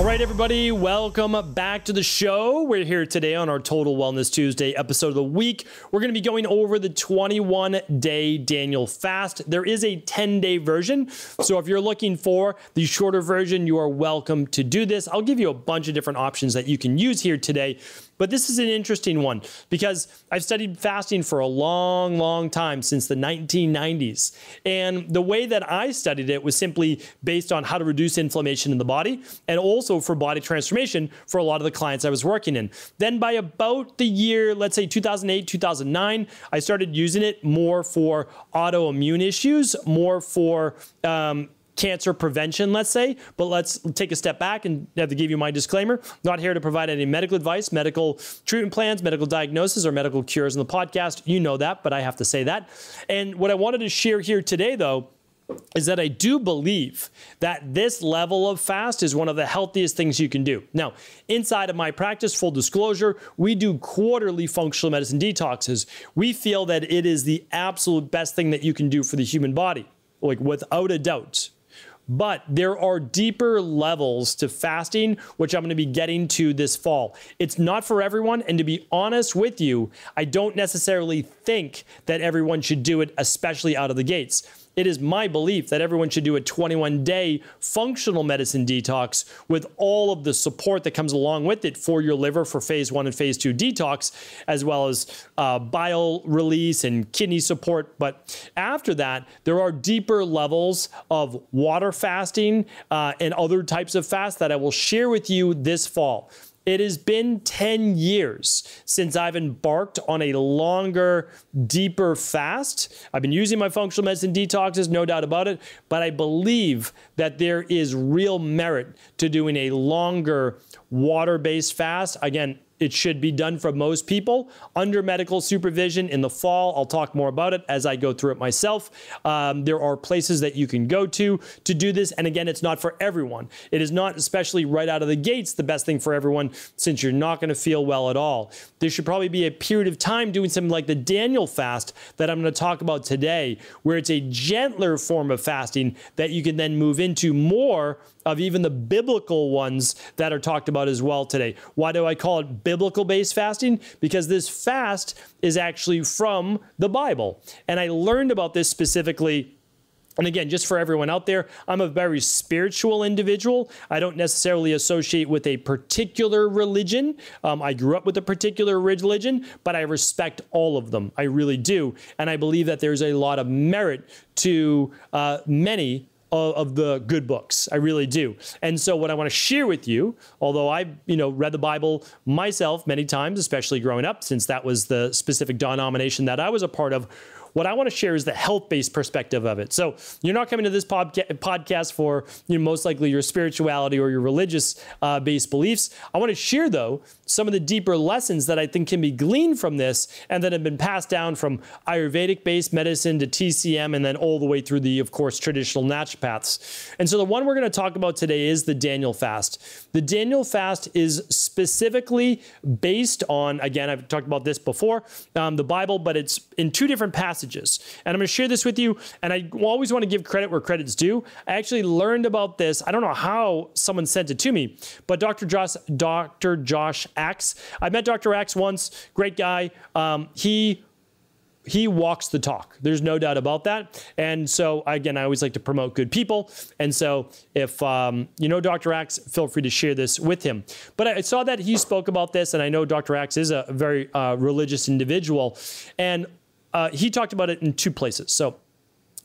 right, everybody, welcome back to the show. We're here today on our Total Wellness Tuesday episode of the week. We're going to be going over the 21-day Daniel fast. There is a 10-day version, so if you're looking for the shorter version, you are welcome to do this. I'll give you a bunch of different options that you can use here today. But this is an interesting one because I've studied fasting for a long time, since the 1990s. And the way that I studied it was simply based on how to reduce inflammation in the body and also for body transformation for a lot of the clients I was working in. Then by about the year, let's say 2008, 2009, I started using it more for autoimmune issues, more for cancer prevention, let's say. But let's take a step back and have to give you my disclaimer. Not here to provide any medical advice, medical treatment plans, medical diagnosis, or medical cures in the podcast. You know that, but I have to say that. And what I wanted to share here today, though, is that I do believe that this level of fast is one of the healthiest things you can do. Now, inside of my practice, full disclosure, we do quarterly functional medicine detoxes. We feel that it is the absolute best thing that you can do for the human body, like without a doubt. But there are deeper levels to fasting, which I'm going to be getting to this fall. It's not for everyone. And to be honest with you, I don't necessarily think that everyone should do it, especially out of the gates. It is my belief that everyone should do a 21-day functional medicine detox with all of the support that comes along with it for your liver for phase 1 and phase 2 detox, as well as bile release and kidney support. But after that, there are deeper levels of water fasting and other types of fast that I will share with you this fall. It has been 10 years since I've embarked on a longer, deeper fast. I've been using my functional medicine detoxes, no doubt about it, but I believe that there is real merit to doing a longer water-based fast. Again, it should be done for most people under medical supervision in the fall. I'll talk more about it as I go through it myself. There are places that you can go to do this. And again, it's not for everyone. It is not, especially right out of the gates, the best thing for everyone, since you're not going to feel well at all. There should probably be a period of time doing something like the Daniel fast that I'm going to talk about today, where it's a gentler form of fasting that you can then move into more of even the biblical ones that are talked about as well today. Why do I call it biblical-based fasting? Because this fast is actually from the Bible. And I learned about this specifically. And again, just for everyone out there, I'm a very spiritual individual. I don't necessarily associate with a particular religion. I grew up with a particular religion, but I respect all of them. I really do. And I believe that there's a lot of merit to many of the good books. I really do. And so what I want to share with you, although I've read the Bible myself many times, especially growing up, since that was the specific denomination that I was a part of, what I want to share is the health-based perspective of it. So you're not coming to this podcast for most likely your spirituality or your religious-based beliefs. I want to share, though, some of the deeper lessons that I think can be gleaned from this and that have been passed down from Ayurvedic-based medicine to TCM and then all the way through the, of course, traditional naturopaths. And so the one we're going to talk about today is the Daniel fast. The Daniel fast is specifically based on, again, I've talked about this before, the Bible, but it's in two different passages. And I'm going to share this with you. And I always want to give credit where credit's due. I actually learned about this. I don't know how someone sent it to me, but Dr. Josh Axe. I met Dr. Axe once. Great guy. He walks the talk. There's no doubt about that. And so, again, I always like to promote good people. And so if you know Dr. Axe, feel free to share this with him. But I saw that he spoke about this, and I know Dr. Axe is a very religious individual. And he talked about it in two places. So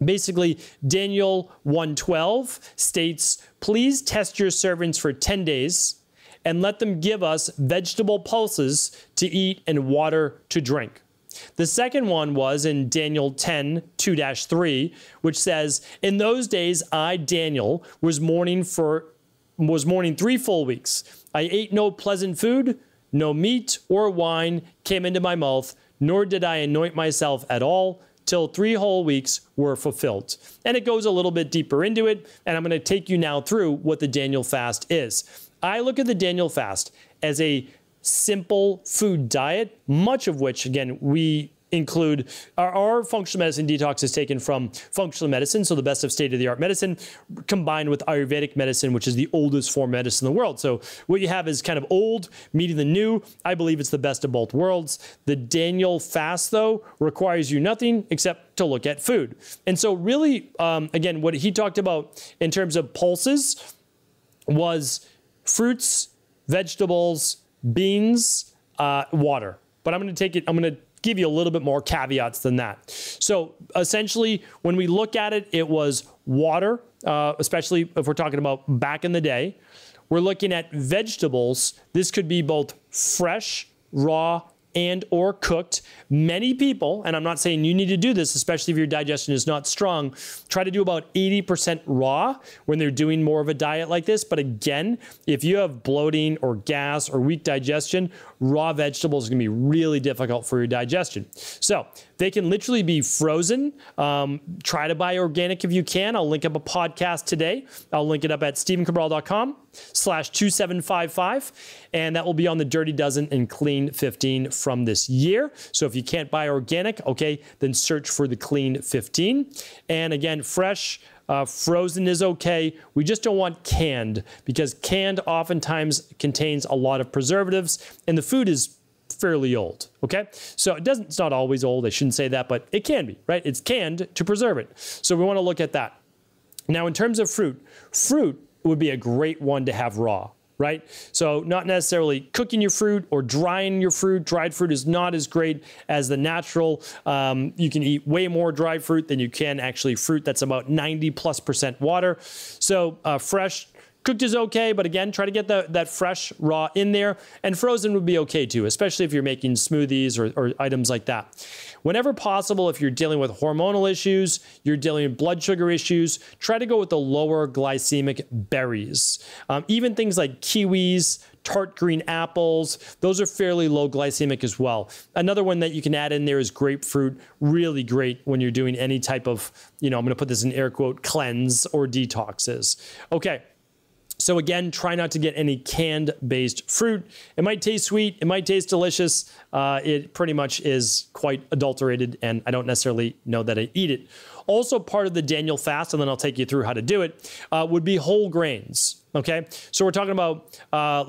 basically, Daniel 1:12 states, "Please test your servants for 10 days and let them give us vegetable pulses to eat and water to drink." The second one was in Daniel 10:2-3, which says, "In those days I, Daniel, was mourning 3 full weeks. I ate no pleasant food, no meat or wine came into my mouth, nor did I anoint myself at all till 3 whole weeks were fulfilled." And it goes a little bit deeper into it, and I'm going to take you now through what the Daniel fast is. I look at the Daniel fast as a simple food diet, much of which, again, we include our functional medicine detox is taken from functional medicine, so the best of state-of-the-art medicine, combined with Ayurvedic medicine, which is the oldest form of medicine in the world. So what you have is kind of old meeting the new. I believe it's the best of both worlds. The Daniel fast, though, requires you nothing except to look at food. And so really, again, what he talked about in terms of pulses was fruits, vegetables, beans, water. But I'm going to give you a little bit more caveats than that. So essentially, when we look at it, it was water, especially if we're talking about back in the day. We're looking at vegetables. This could be both fresh, raw, and or cooked. Many people, and I'm not saying you need to do this, especially if your digestion is not strong, try to do about 80% raw when they're doing more of a diet like this. But again, if you have bloating or gas or weak digestion, raw vegetables are gonna be really difficult for your digestion. So they can literally be frozen. Try to buy organic if you can. I'll link up a podcast today. I'll link it up at stephencabral.com/2755. And that will be on the Dirty Dozen and Clean 15 from this year. So if you can't buy organic, okay, then search for the Clean 15. And again, fresh, frozen is okay. We just don't want canned, because canned oftentimes contains a lot of preservatives and the food is fairly old, okay? So it's not always old, I shouldn't say that, but it can be, right? It's canned to preserve it. So we want to look at that. Now, in terms of fruit would be a great one to have raw, right? So not necessarily cooking your fruit or drying your fruit. Dried fruit is not as great as the natural. You can eat way more dried fruit than you can actually fruit that's about 90+% water. So fresh, cooked is okay, but again, try to get that fresh, raw in there. And frozen would be okay too, especially if you're making smoothies or items like that. Whenever possible, if you're dealing with hormonal issues, you're dealing with blood sugar issues, try to go with the lower glycemic berries. Even things like kiwis, tart green apples, those are fairly low glycemic as well. Another one that you can add in there is grapefruit. Really great when you're doing any type of, I'm going to put this in air quote, cleanse or detoxes. Okay. So again, try not to get any canned-based fruit. It might taste sweet. It might taste delicious. It pretty much is quite adulterated, and I don't necessarily know that I eat it. Also part of the Daniel fast, and then I'll take you through how to do it, would be whole grains, okay? So we're talking about,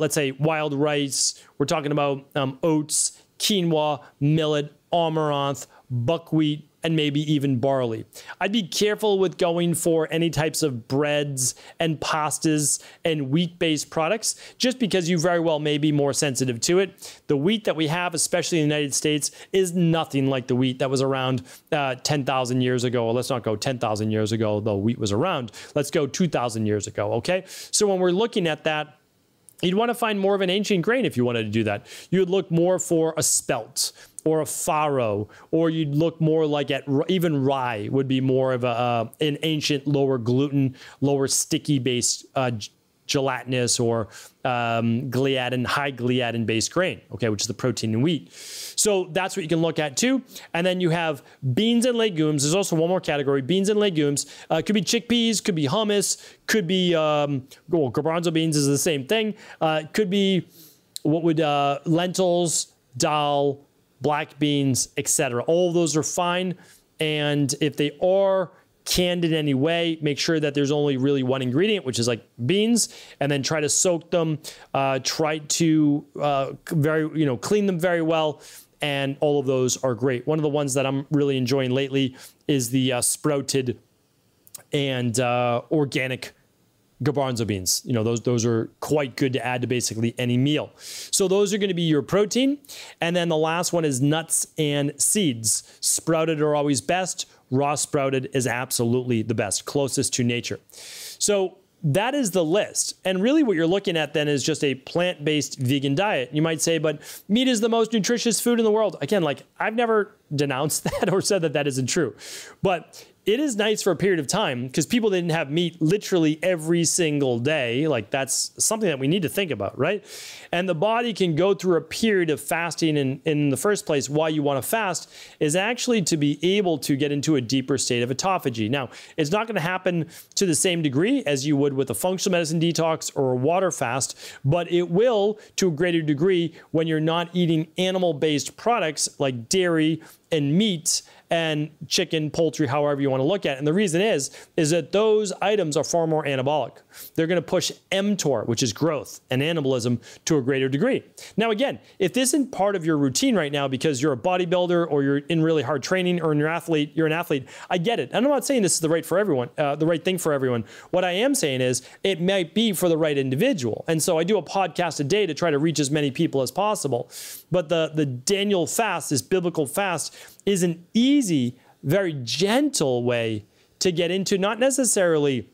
let's say, wild rice. We're talking about oats, quinoa, millet, amaranth, buckwheat, and maybe even barley. I'd be careful with going for any types of breads and pastas and wheat-based products, just because you very well may be more sensitive to it. The wheat that we have, especially in the United States, is nothing like the wheat that was around 10,000 years ago. Well, let's not go 10,000 years ago, though wheat was around. Let's go 2,000 years ago, okay? So when we're looking at that, you'd want to find more of an ancient grain if you wanted to do that. You would look more for a spelt or a farro, or you'd look more like at even rye would be more of an ancient lower gluten, lower sticky based gelatinous or gliadin, high gliadin based grain, okay, which is the protein in wheat. So that's what you can look at too. And then you have beans and legumes. There's also one more category, beans and legumes. Could be chickpeas, could be hummus, could be, garbanzo beans is the same thing. Could be, lentils, dal, black beans, etc. All of those are fine. And if they are canned in any way, make sure that there's only really one ingredient, which is like beans, and then try to soak them, try to clean them very well. And all of those are great. One of the ones that I'm really enjoying lately is the sprouted and organic garbanzo beans. Those are quite good to add to basically any meal. So those are going to be your protein. And then the last one is nuts and seeds. Sprouted are always best. Raw sprouted is absolutely the best, closest to nature. So that is the list. And really what you're looking at then is just a plant-based vegan diet. You might say, but meat is the most nutritious food in the world. Again, I've never denounced that or said that that isn't true. But it is nice for a period of time because people didn't have meat literally every single day. That's something that we need to think about, right? And the body can go through a period of fasting. And in the first place, why you want to fast is actually to be able to get into a deeper state of autophagy. Now, it's not going to happen to the same degree as you would with a functional medicine detox or a water fast, but it will to a greater degree when you're not eating animal-based products like dairy and meat and chicken, poultry, however you want to look at it. And the reason is that those items are far more anabolic. They're going to push mTOR, which is growth and anabolism, to a greater degree. Now, again, if this isn't part of your routine right now because you're a bodybuilder or you're in really hard training or you're an athlete, I get it. And I'm not saying this is the right thing for everyone. What I am saying is it might be for the right individual. And so I do a podcast a day to try to reach as many people as possible. But the Daniel fast, this biblical fast, is an easy, very gentle way to get into, not necessarily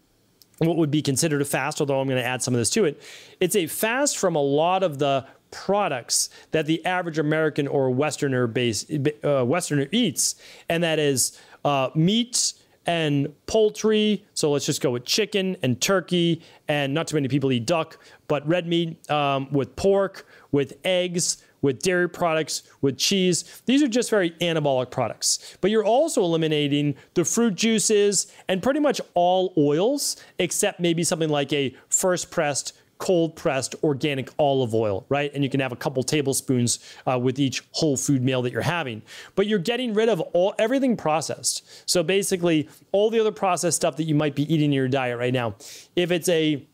what would be considered a fast, although I'm going to add some of this to it. It's a fast from a lot of the products that the average American or Westerner eats, and that is meat and poultry. So let's just go with chicken and turkey, and not too many people eat duck, but red meat, with pork, with eggs, with dairy products, with cheese. These are just very anabolic products. But you're also eliminating the fruit juices and pretty much all oils, except maybe something like a first pressed, cold pressed organic olive oil, right? And you can have a couple tablespoons with each whole food meal that you're having. But you're getting rid of everything processed. So basically all the other processed stuff that you might be eating in your diet right now. If it's a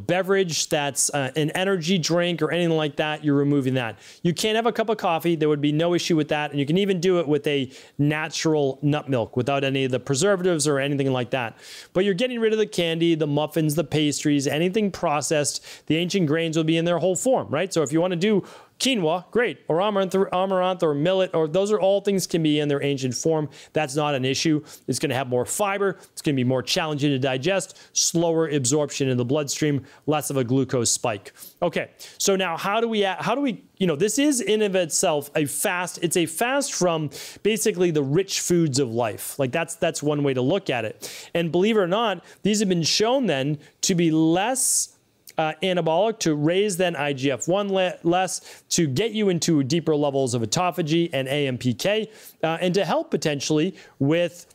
beverage that's an energy drink or anything like that, you're removing that. You can't have a cup of coffee. There would be no issue with that. And you can even do it with a natural nut milk without any of the preservatives or anything like that. But you're getting rid of the candy, the muffins, the pastries, anything processed. The ancient grains will be in their whole form, right? So if you want to do quinoa, great, or amaranth or millet, or those are all things can be in their ancient form. That's not an issue. It's going to have more fiber. It's going to be more challenging to digest, slower absorption in the bloodstream, less of a glucose spike. Okay, so now how do we, this is in of itself a fast. It's a fast from basically the rich foods of life. Like that's one way to look at it. And believe it or not, these have been shown then to be less anabolic, to raise then IGF-1 less, to get you into deeper levels of autophagy and AMPK, and to help potentially with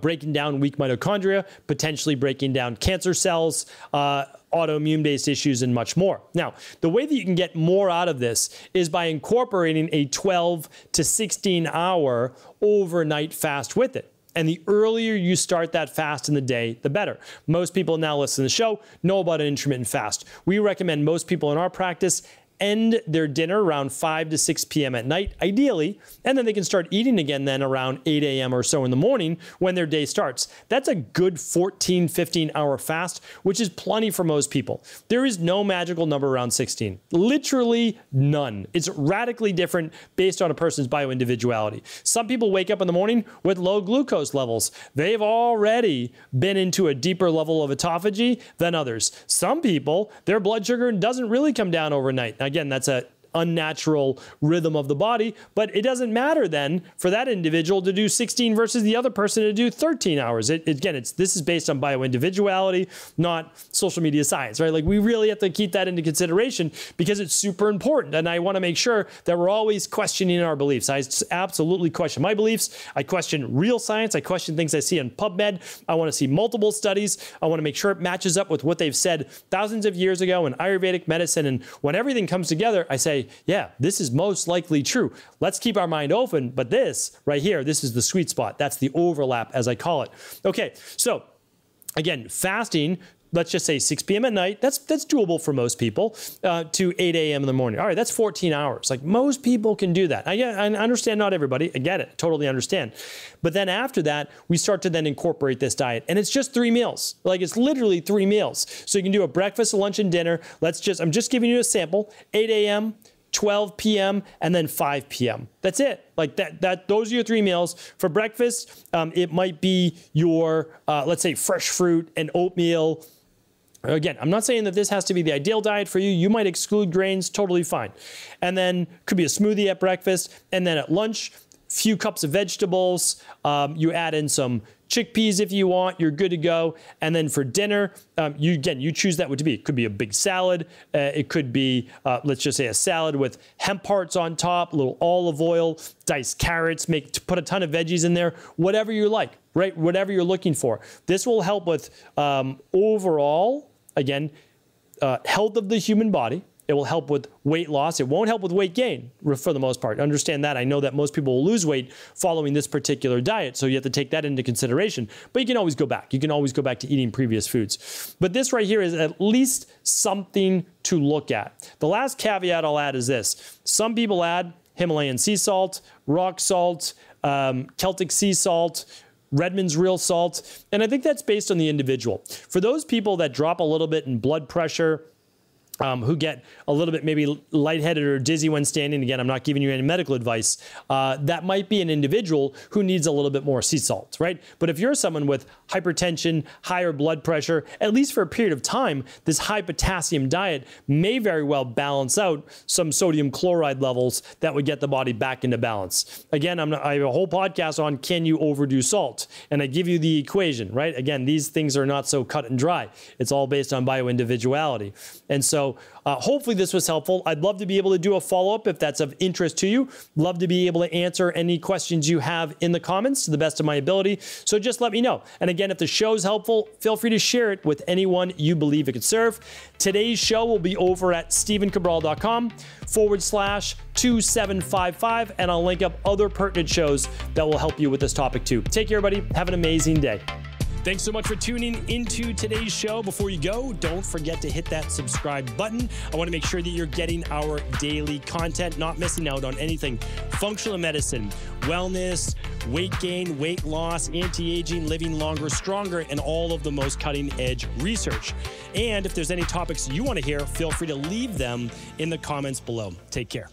breaking down weak mitochondria, potentially breaking down cancer cells, autoimmune-based issues, and much more. Now, the way that you can get more out of this is by incorporating a 12 to 16-hour overnight fast with it. And the earlier you start that fast in the day, the better. Most people now listen to the show know about an intermittent fast. We recommend most people in our practice end their dinner around 5 to 6 p.m. at night, ideally, and then they can start eating again then around 8 a.m. or so in the morning when their day starts. That's a good 14, 15-hour fast, which is plenty for most people. There is no magical number around 16. Literally none. It's radically different based on a person's bioindividuality. Some people wake up in the morning with low glucose levels. They've already been into a deeper level of autophagy than others. Some people, their blood sugar doesn't really come down overnight. Again, that's a unnatural rhythm of the body, but it doesn't matter then for that individual to do 16 versus the other person to do 13 hours. This is based on bioindividuality, not social media science, right? Like we really have to keep that into consideration because it's super important. And I want to make sure that we're always questioning our beliefs. I absolutely question my beliefs. I question real science. I question things I see on PubMed. I want to see multiple studies. I want to make sure it matches up with what they've said thousands of years ago in Ayurvedic medicine. And when everything comes together, I say, yeah, this is most likely true. Let's keep our mind open. But this right here, this is the sweet spot. That's the overlap, as I call it. Okay, so again, fasting, let's just say 6 p.m. at night, that's doable for most people, to 8 a.m. in the morning. All right, that's 14 hours. Like most people can do that. I understand not everybody. I get it. Totally understand. But then after that, we start to then incorporate this diet. And it's just 3 meals. Like it's literally 3 meals. So you can do a breakfast, a lunch, and dinner. I'm just giving you a sample, 8 a.m., 12 p.m. and then 5 p.m. That's it. Like those are your 3 meals. For breakfast, it might be your, let's say, fresh fruit and oatmeal. Again, I'm not saying that this has to be the ideal diet for you. You might exclude grains, totally fine. And then could be a smoothie at breakfast. And then at lunch, few cups of vegetables. You add in some chickpeas if you want, you're good to go. And then for dinner, you choose that what to be. It could be a big salad. It could be, let's just say a salad with hemp hearts on top, a little olive oil, diced carrots, put a ton of veggies in there, whatever you like, right? Whatever you're looking for. This will help with overall, again, health of the human body. It will help with weight loss. It won't help with weight gain for the most part. Understand that. I know that most people will lose weight following this particular diet, so you have to take that into consideration. But you can always go back. You can always go back to eating previous foods. But this right here is at least something to look at. The last caveat I'll add is this. Some people add Himalayan sea salt, rock salt, Celtic sea salt, Redmond's real salt, and I think that's based on the individual. For those people that drop a little bit in blood pressure, who get a little bit maybe lightheaded or dizzy when standing, again, I'm not giving you any medical advice, that might be an individual who needs a little bit more sea salt, right? But if you're someone with hypertension, higher blood pressure, at least for a period of time, this high potassium diet may very well balance out some sodium chloride levels that would get the body back into balance. Again, I have a whole podcast on can you overdo salt? And I give you the equation, right? Again, these things are not so cut and dry. It's all based on bio-individuality. And so hopefully this was helpful. I'd love to be able to do a follow-up if that's of interest to you. Love to be able to answer any questions you have in the comments to the best of my ability. So just let me know. And again, if the show is helpful, feel free to share it with anyone you believe it could serve. Today's show will be over at stevencabral.com/2755, and I'll link up other pertinent shows that will help you with this topic too. Take care, everybody. Have an amazing day. Thanks so much for tuning into today's show. Before you go, don't forget to hit that subscribe button. I want to make sure that you're getting our daily content, not missing out on anything functional medicine, wellness, weight gain, weight loss, anti-aging, living longer, stronger, and all of the most cutting-edge research. And if there's any topics you want to hear, feel free to leave them in the comments below. Take care.